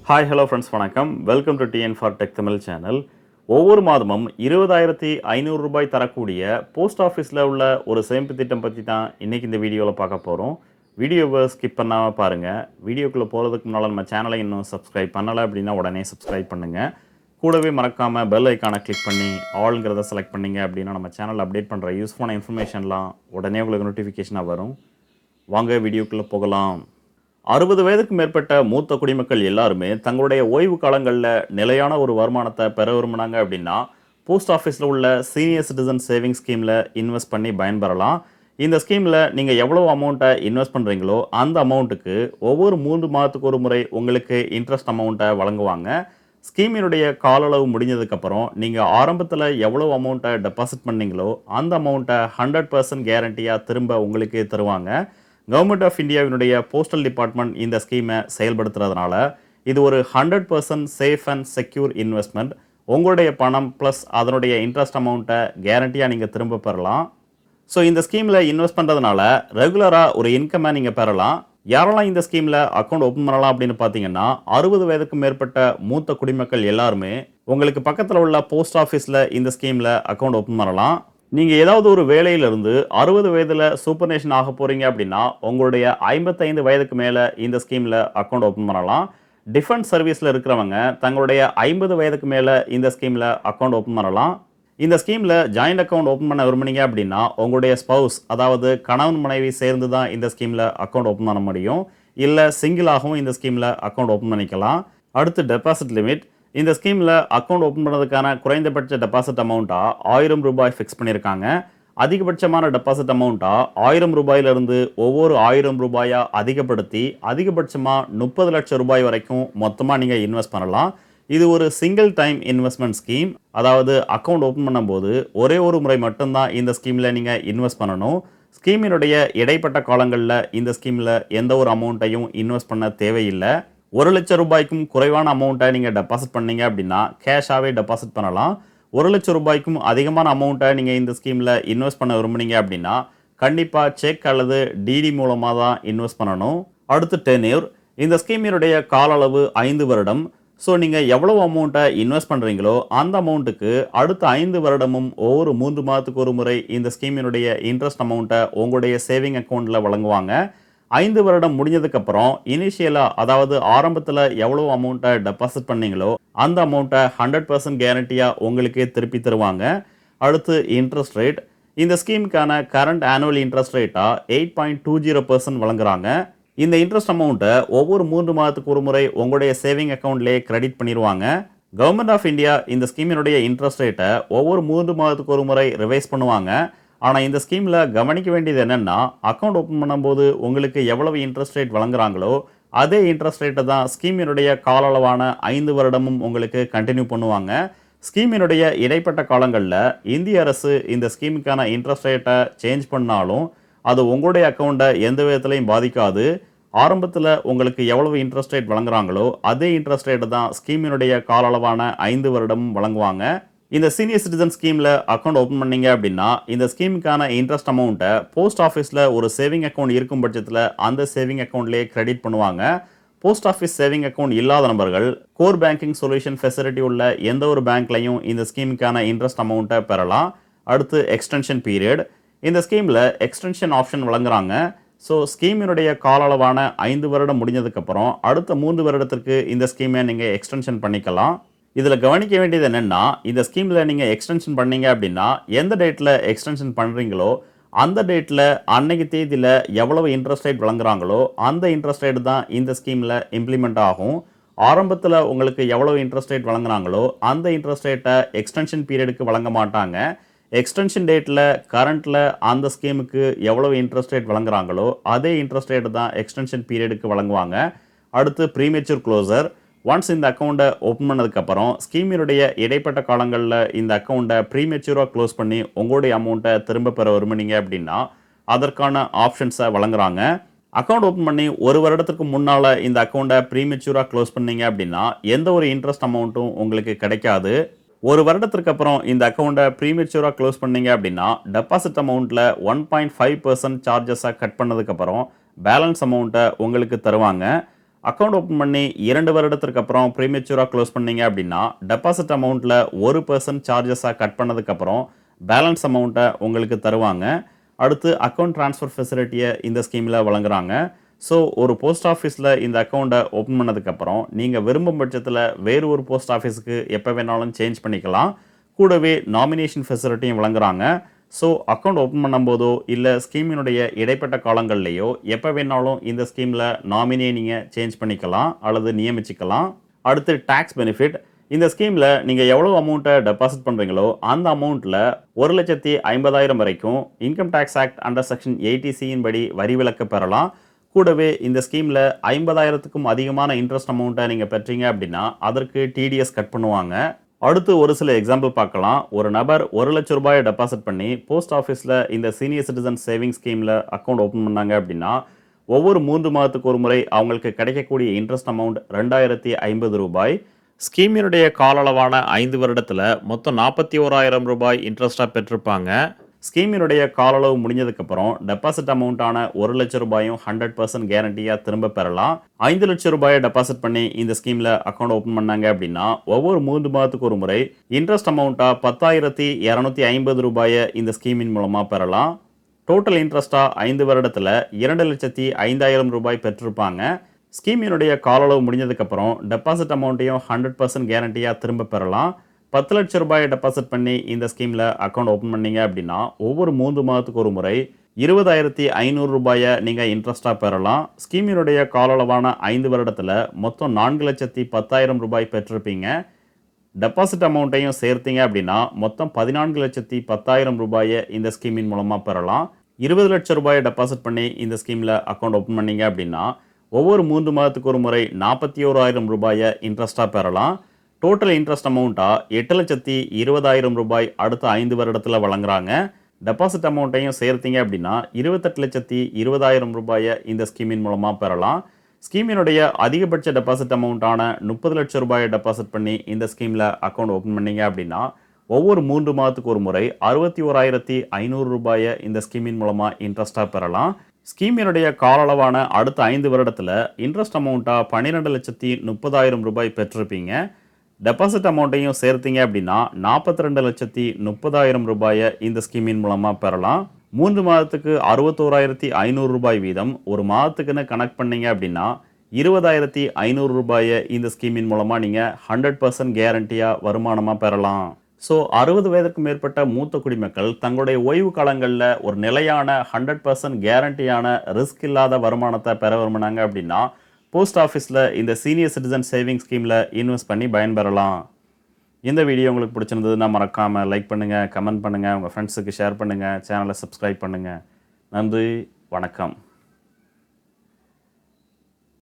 Hi hello friends வணக்கம். Welcome to TN for tech Tamil channel. ஒவ்வொரு மாதமும் 20,500 ரூபாய் தரக்கூடிய போஸ்ட் ஆஃபீஸில் உள்ள ஒரு சேமிப்பு திட்டம் பற்றி தான் இன்றைக்கி இந்த வீடியோவில் பார்க்க போகிறோம். வீடியோவை ஸ்கிப் பண்ணாமல் பாருங்கள். வீடியோக்குள்ளே போகிறதுக்கு முன்னால் நம்ம சேனலை இன்னும் சப்ஸ்கிரைப் பண்ணலை அப்படின்னா உடனே சப்ஸ்கிரைப் பண்ணுங்கள். கூடவே மறக்காமல் பெல் ஐக்கானை கிளிக் பண்ணி ஆல்ங்கிறத செலக்ட் பண்ணிங்க அப்படின்னா நம்ம சேனல் அப்டேட் பண்ணுற யூஸ்ஃபுல்லான இன்ஃபர்மேஷன்லாம் உடனே உங்களுக்கு நோட்டிஃபிகேஷனாக வரும். வாங்க வீடியோக்குள்ளே போகலாம். 60 வயதுக்கு மேற்பட்ட மூத்த குடிமக்கள் எல்லாருமே தங்களுடைய ஓய்வு காலங்களில் நிலையான ஒரு வருமானத்தை பெற விரும்பினாங்க அப்படின்னா போஸ்ட் ஆஃபீஸில் உள்ள சீனியர் சிட்டிசன் சேவிங்ஸ் ஸ்கீமில் இன்வெஸ்ட் பண்ணி பயன்பெறலாம். இந்த ஸ்கீமில் நீங்கள் எவ்வளோ அமௌண்ட்டை இன்வெஸ்ட் பண்ணுறீங்களோ அந்த அமௌண்ட்டுக்கு ஒவ்வொரு 3 மாதத்துக்கு ஒரு முறை உங்களுக்கு இன்ட்ரெஸ்ட் அமௌண்ட்டை வழங்குவாங்க. ஸ்கீமினுடைய கால அளவு முடிஞ்சதுக்கப்புறம் நீங்கள் ஆரம்பத்தில் எவ்வளோ அமௌண்ட்டை டெபாசிட் பண்ணீங்களோ அந்த அமௌண்ட்டை 100% கேரண்டியாக திரும்ப உங்களுக்கு தருவாங்க. கவர்மெண்ட் ஆஃப் இந்தியாவினுடைய போஸ்டல் டிபார்ட்மெண்ட் இந்த ஸ்கீமை செயல்படுத்துறதுனால இது ஒரு 100% சேஃப் அண்ட் செக்யூர் இன்வெஸ்ட்மெண்ட். உங்களுடைய பணம் ப்ளஸ் அதனுடைய இன்ட்ரெஸ்ட் அமௌண்ட்டை கேரண்டியாக நீங்கள் திரும்ப பெறலாம். ஸோ இந்த ஸ்கீமில் இன்வெஸ்ட் பண்ணுறதுனால ரெகுலராக ஒரு இன்கம்மை நீங்கள் பெறலாம். யாரெல்லாம் இந்த ஸ்கீமில் அக்கௌண்ட் ஓப்பன் பண்ணலாம் அப்படின்னு பார்த்தீங்கன்னா 60 வயதுக்கு மேற்பட்ட மூத்த குடிமக்கள் எல்லாருமே உங்களுக்கு பக்கத்தில் உள்ள போஸ்ட் ஆஃபீஸில் இந்த ஸ்கீமில் அக்கௌண்ட் ஓப்பன் பண்ணலாம். நீங்கள் ஏதாவது ஒரு வேலையிலிருந்து 60 வயதில் சூப்பர்னேஷன் ஆக போகிறீங்க அப்படின்னா உங்களுடைய 55 வயதுக்கு மேலே இந்த ஸ்கீமில் அக்கௌண்ட் ஓப்பன் பண்ணலாம். டிஃபென்ஸ் சர்வீஸில் இருக்கிறவங்க தங்களுடைய 50 வயதுக்கு மேலே இந்த ஸ்கீமில் அக்கௌண்ட் ஓப்பன் பண்ணலாம். இந்த ஸ்கீமில் ஜாயிண்ட் அக்கௌண்ட் ஓப்பன் பண்ண விரும்புனீங்க அப்படின்னா உங்களுடைய ஸ்பவுஸ், அதாவது கணவன் மனைவி சேர்ந்து தான் இந்த ஸ்கீமில் அக்கௌண்ட் ஓப்பன் பண்ண முடியும். இல்லை சிங்கிளாகவும் இந்த ஸ்கீமில் அக்கௌண்ட் ஓப்பன் பண்ணிக்கலாம். அடுத்து டெபாசிட் லிமிட். இந்த ஸ்கீமில் அக்கௌண்ட் ஓப்பன் பண்ணுறதுக்கான குறைந்தபட்ச டெபாசிட் அமௌண்ட்டாக 1000 ரூபாய் ஃபிக்ஸ் பண்ணியிருக்காங்க. அதிகபட்சமான டெபாசிட் அமௌண்ட்டாக 1000 ரூபாயிலிருந்து ஒவ்வொரு 1000 ரூபாயாக அதிகப்படுத்தி அதிகபட்சமாக 30 லட்சம் ரூபாய் வரைக்கும் மொத்தமாக நீங்கள் இன்வெஸ்ட் பண்ணலாம். இது ஒரு சிங்கிள் டைம் இன்வெஸ்ட்மெண்ட் ஸ்கீம். அதாவது அக்கௌண்ட் ஓப்பன் பண்ணும்போது ஒரே ஒரு முறை மட்டும்தான் இந்த ஸ்கீமில் நீங்கள் இன்வெஸ்ட் பண்ணணும். ஸ்கீமினுடைய இடைப்பட்ட காலங்களில் இந்த ஸ்கீமில் எந்த ஒரு அமௌண்ட்டையும் இன்வெஸ்ட் பண்ண தேவையில்லை. 1 லட்சம் ரூபாய்க்கும் குறைவான அமௌண்ட்டை நீங்கள் டெபாசிட் பண்ணீங்க அப்படின்னா கேஷாகவே டெபாசிட் பண்ணலாம். 1 லட்சம் ரூபாய்க்கும் அதிகமான அமௌண்ட்டை நீங்கள் இந்த ஸ்கீமில் இன்வெஸ்ட் பண்ண விரும்புனீங்க அப்படின்னா கண்டிப்பாக செக் அல்லது டிடி மூலமாக தான் இன்வெஸ்ட் பண்ணணும். அடுத்து டென்யூர். இந்த ஸ்கீமினுடைய கால அளவு 5 வருடம். ஸோ நீங்கள் எவ்வளவு அமௌண்ட்டை இன்வெஸ்ட் பண்ணுறீங்களோ அந்த அமௌண்ட்டுக்கு அடுத்த 5 வருடமும் ஒவ்வொரு 3 மாதத்துக்கு ஒரு முறை இந்த ஸ்கீமினுடைய இன்ட்ரெஸ்ட் அமௌண்ட்டை உங்களுடைய சேவிங் அக்கௌண்ட்டில் வழங்குவாங்க. 5 வருடம் முடிஞ்சதுக்கப்புறம் இனிஷியலாக, அதாவது ஆரம்பத்தில் எவ்வளோ அமௌண்ட்டை டெபாசிட் பண்ணீங்களோ அந்த அமௌண்ட்டை 100% கேரண்டியாக உங்களுக்கே திருப்பி தருவாங்க. அடுத்து இன்ட்ரெஸ்ட் ரேட். இந்த ஸ்கீமுக்கான கரண்ட் ஆனுவல் இன்ட்ரெஸ்ட் ரேட்டாக 8.20% வழங்குறாங்க. இந்த இன்ட்ரெஸ்ட் அமௌண்ட்டை ஒவ்வொரு 3 மாதத்துக்கு ஒரு முறை உங்களுடைய சேவிங் அக்கௌண்ட்லேயே கிரெடிட் பண்ணிடுவாங்க. கவர்மெண்ட் ஆஃப் இந்தியா இந்த ஸ்கீமினுடைய இன்ட்ரெஸ்ட் ரேட்டை ஒவ்வொரு 3 மாதத்துக்கு ஒரு முறை ரிவைஸ் பண்ணுவாங்க. ஆனால் இந்த ஸ்கீமில் கவனிக்க வேண்டியது என்னென்னா, அக்கௌண்ட் ஓப்பன் பண்ணும்போது உங்களுக்கு எவ்வளவு இன்ட்ரெஸ்ட் ரேட் வழங்குறாங்களோ அதே இன்ட்ரெஸ்ட் ரேட்டை தான் ஸ்கீமினுடைய கால அளவான 5 வருடமும் உங்களுக்கு கண்டினியூ பண்ணுவாங்க. ஸ்கீமினுடைய இடைப்பட்ட காலங்களில் இந்திய அரசு இந்த ஸ்கீமுக்கான இன்ட்ரெஸ்ட் ரேட்டை சேஞ்ச் பண்ணாலும் அது உங்களுடைய அக்கௌண்ட்டை எந்த விதத்துலையும் பாதிக்காது. ஆரம்பத்தில் உங்களுக்கு எவ்வளவு இன்ட்ரெஸ்ட் ரேட் வழங்குறாங்களோ அதே இன்ட்ரெஸ்ட் ரேட்டை தான் ஸ்கீமினுடைய கால அளவான 5 வருடமும் வழங்குவாங்க. இந்த சீனியர் சிட்டிசன் ஸ்கீமில் அக்கௌண்ட் ஓப்பன் பண்ணீங்க அப்படின்னா இந்த ஸ்கீமுக்கான இன்ட்ரெஸ்ட் அமௌண்ட்டை போஸ்ட் ஆஃபீஸில் ஒரு சேவிங் அக்கௌண்ட் இருக்கும் பட்சத்தில் அந்த சேவிங் அக்கௌண்ட்லேயே கிரெடிட் பண்ணுவாங்க. போஸ்ட் ஆஃபீஸ் சேவிங் அக்கௌண்ட் இல்லாத நபர்கள் கோர் பேங்கிங் சொல்யூஷன் ஃபெசிலிட்டி உள்ள எந்த ஒரு பேங்க்லையும் இந்த ஸ்கீமுக்கான இன்ட்ரெஸ்ட் அமௌண்ட்டை பெறலாம். அடுத்து எக்ஸ்டென்ஷன் பீரியட். இந்த ஸ்கீமில் எக்ஸ்டென்ஷன் ஆப்ஷன் வழங்குறாங்க. ஸோ ஸ்கீமினுடைய கால அளவான 5 வருடம் முடிஞ்சதுக்கப்புறம் அடுத்த 3 வருடத்திற்கு இந்த ஸ்கீமை நீங்கள் எக்ஸ்டென்ஷன் பண்ணிக்கலாம். இதில் கவனிக்க வேண்டியது என்னென்னா, இந்த ஸ்கீமில் நீங்கள் எக்ஸ்டென்ஷன் பண்ணீங்க அப்படின்னா எந்த டேட்டில் எக்ஸ்டென்ஷன் பண்ணுறீங்களோ அந்த டேட்டில் அன்னைக்கு தேதியில் எவ்வளவு இன்ட்ரெஸ்ட் ரேட் வழங்குறாங்களோ அந்த இன்ட்ரெஸ்ட் ரேட் தான் இந்த ஸ்கீமில் இம்ப்ளிமெண்ட் ஆகும். ஆரம்பத்தில் உங்களுக்கு எவ்வளவு இன்ட்ரெஸ்ட் ரேட் வழங்குறாங்களோ அந்த இன்ட்ரெஸ்ட் ரேட்டை எக்ஸ்டென்ஷன் பீரியடுக்கு வழங்க மாட்டாங்க. எக்ஸ்டென்ஷன் டேட்டில் கரண்ட்டில் அந்த ஸ்கீமுக்கு எவ்வளவு இன்ட்ரெஸ்ட் ரேட் வழங்குறாங்களோ அதே இன்ட்ரெஸ்ட் ரேட் தான் எக்ஸ்டென்ஷன் பீரியடுக்கு வழங்குவாங்க. அடுத்து ப்ரீமெச்சூர் க்ளோசர். ஒன்ஸ் இந்த அக்கௌண்ட்டை ஓப்பன் பண்ணதுக்கப்புறம் ஸ்கீமினுடைய இடைப்பட்ட காலங்களில் இந்த அக்கௌண்ட்டை ப்ரீமெச்சூராக க்ளோஸ் பண்ணி உங்களுடைய அமௌண்ட்டை திரும்ப பெற விரும்புனீங்க அப்படின்னா அதற்கான ஆப்ஷன்ஸை வழங்குறாங்க. அக்கௌண்ட் ஓப்பன் பண்ணி 1 வருடத்துக்கு முன்னால் இந்த அக்கௌண்ட்டை ப்ரீமெச்சூராக க்ளோஸ் பண்ணீங்க அப்படின்னா எந்த ஒரு இன்ட்ரெஸ்ட் அமௌண்ட்டும் உங்களுக்கு கிடைக்காது. 1 வருடத்திற்கு அப்புறம் இந்த அக்கௌண்ட்டை ப்ரீமெச்சூராக க்ளோஸ் பண்ணீங்க அப்படின்னா டெபாசிட் அமௌண்ட்டில் 1.5% சார்ஜஸாக கட் பண்ணதுக்கப்புறம் பேலன்ஸ் அமௌண்ட்டை உங்களுக்கு தருவாங்க. அக்கவுண்ட் ஓப்பன் பண்ணி 2 வருடத்திற்கு அப்புறம் ப்ரீமெச்சூராக க்ளோஸ் பண்ணீங்க அப்படின்னா டெபாசிட் அமௌண்ட்டில் 1% சார்ஜஸாக கட் பண்ணதுக்கப்புறம் பேலன்ஸ் அமௌண்ட்டை உங்களுக்கு தருவாங்க. அடுத்து அக்கவுண்ட் ட்ரான்ஸ்ஃபர் ஃபெசிலிட்டியை இந்த ஸ்கீமில் வழங்குறாங்க. ஸோ ஒரு போஸ்ட் ஆஃபீஸில் இந்த அக்கௌண்ட்டை ஓப்பன் பண்ணதுக்கப்புறம் நீங்கள் விரும்பும் பட்சத்தில் வேறு ஒரு போஸ்ட் ஆஃபீஸுக்கு எப்போ வேணாலும் சேஞ்ச் பண்ணிக்கலாம். கூடவே நாமினேஷன் ஃபெசிலிட்டியும் வழங்குறாங்க. ஸோ அக்கௌண்ட் ஓப்பன் பண்ணும்போதோ இல்லை ஸ்கீமினுடைய இடைப்பட்ட காலங்கள்லேயோ எப்போ வேணாலும் இந்த ஸ்கீமில் நாமினியை நீங்கள் சேஞ்ச் பண்ணிக்கலாம் அல்லது நியமிச்சிக்கலாம். அடுத்து டேக்ஸ் பெனிஃபிட். இந்த ஸ்கீமில் நீங்கள் எவ்வளோ அமௌண்ட்டை டெபாசிட் பண்ணுறீங்களோ அந்த அமௌண்ட்டில் 1,50,000 வரைக்கும் income tax act under section 80C படி வரி விலக்கு பெறலாம். கூடவே இந்த ஸ்கீமில் 50,000க்கும் அதிகமான இன்ட்ரெஸ்ட் அமௌண்ட்டை நீங்கள் பெற்றீங்க அப்படின்னா அதற்கு டிடிஎஸ் கட் பண்ணுவாங்க. அடுத்து ஒரு சில எக்ஸாம்பிள் பார்க்கலாம். ஒரு நபர் 1,00,000 ரூபாயை டெபாசிட் பண்ணி போஸ்ட் ஆஃபீஸில் இந்த சீனியர் சிட்டிசன் சேவிங்ஸ் ஸ்கீமில் அக்கௌண்ட் ஓப்பன் பண்ணாங்க அப்படின்னா ஒவ்வொரு 3 மாதத்துக்கு ஒரு முறை அவங்களுக்கு கிடைக்கக்கூடிய இன்ட்ரெஸ்ட் அமௌண்ட் 2,050 ரூபாய். ஸ்கீமினுடைய கால அளவான 5 வருடத்தில் மொத்தம் 41,000 ரூபாய் இன்ட்ரெஸ்ட்டாக பெற்றிருப்பாங்க. ஸ்கீமினுடைய கால அளவு முடிஞ்சதுக்கப்புறம் டெபாசிட் அமௌண்ட்டான 1,00,000 ரூபாயும் 100% கேரண்டியாக திரும்ப பெறலாம். 5,00,000 ரூபாயை டெபாசிட் பண்ணி இந்த ஸ்கீமில் அக்கௌண்ட் ஓப்பன் பண்ணாங்க அப்படின்னா ஒவ்வொரு 3 மாதத்துக்கு ஒரு முறை இன்ட்ரெஸ்ட் அமௌண்ட்டாக 10,250 ரூபாயை இந்த ஸ்கீமின் மூலமாக பெறலாம். டோட்டல் இன்ட்ரெஸ்ட்டாக 5 வருடத்தில் 2,05,000 ரூபாய் பெற்றிருப்பாங்க. ஸ்கீமினுடைய கால அளவு முடிஞ்சதுக்கப்புறம் டெபாசிட் அமௌண்ட்டையும் 100% கேரண்டியாக திரும்ப பெறலாம். 10,00,000 ரூபாயை டெபாசிட் பண்ணி இந்த ஸ்கீமில் அக்கௌண்ட் ஓப்பன் பண்ணீங்க அப்படின்னா ஒவ்வொரு 3 மாதத்துக்கு ஒரு முறை 20,500 ரூபாயை நீங்கள் இன்ட்ரெஸ்ட்டாக பெறலாம். ஸ்கீமினுடைய கால அளவான 5 வருடத்தில் மொத்தம் 4,10,000 ரூபாய் பெற்றிருப்பீங்க. டெபாசிட் அமௌண்ட்டையும் சேர்த்தீங்க அப்படின்னா மொத்தம் 14,10,000 ரூபாயை இந்த ஸ்கீமின் மூலமாக பெறலாம். 20,00,000 ரூபாயை டெபாசிட் பண்ணி இந்த ஸ்கீமில் அக்கௌண்ட் ஓப்பன் பண்ணீங்க அப்படின்னா ஒவ்வொரு 3 மாதத்துக்கு ஒரு முறை 41,000 ரூபாயை இன்ட்ரெஸ்ட்டாக பெறலாம். டோட்டல் இன்ட்ரெஸ்ட் அமௌண்ட்டாக 8,20,000 ரூபாய் அடுத்த 5 வருடத்தில் வழங்குறாங்க. டெபாசிட் அமௌண்ட்டையும் சேர்த்தீங்க அப்படின்னா 28,20,000 ரூபாயை இந்த ஸ்கீமின் மூலமாக பெறலாம். ஸ்கீமினுடைய அதிகபட்ச டெபாசிட் அமௌண்ட்டான 30,00,000 ரூபாயை டெபாசிட் பண்ணி இந்த ஸ்கீமில் அக்கௌண்ட் ஓப்பன் பண்ணீங்க அப்படின்னா ஒவ்வொரு 3 மாதத்துக்கு ஒரு முறை 61,500 ரூபாயை இந்த ஸ்கீமின் மூலமாக இன்ட்ரெஸ்ட்டாக பெறலாம். ஸ்கீமினுடைய கால அளவான அடுத்த 5 வருடத்தில் இன்ட்ரெஸ்ட் அமௌண்ட்டாக 12,30,000 ரூபாய் பெற்றிருப்பீங்க. டெபாசிட் அமௌண்ட்டையும் சேர்த்தீங்க அப்படின்னா 42,30,000 ரூபாயை இந்த ஸ்கீமின் மூலமாக பெறலாம். 3 மாதத்துக்கு 61,500 ரூபாய் வீதம் ஒரு மாதத்துக்குன்னு கனெக்ட் பண்ணீங்க அப்படின்னா 20,500 ரூபாயை இந்த ஸ்கீமின் மூலமாக நீங்கள் 100% கேரண்டியாக வருமானமாக பெறலாம். ஸோ 60 வயதுக்கு மேற்பட்ட மூத்த குடிமக்கள் தங்களுடைய ஓய்வு காலங்களில் ஒரு நிலையான 100% கேரண்டியான ரிஸ்க் இல்லாத வருமானத்தை பெற விரும்பினாங்க அப்படின்னா போஸ்ட் ஆஃபீஸில் இந்த சீனியர் சிட்டிசன் சேவிங் ஸ்கீமில் இன்வெஸ்ட் பண்ணி பயன்பெறலாம். இந்த வீடியோ உங்களுக்கு பிடிச்சிருந்ததுன்னா மறக்காமல் லைக் பண்ணுங்கள், கமெண்ட் பண்ணுங்கள், உங்கள் ஃப்ரெண்ட்ஸுக்கு ஷேர் பண்ணுங்கள், சேனலை சப்ஸ்கிரைப் பண்ணுங்கள். நன்றி, வணக்கம்.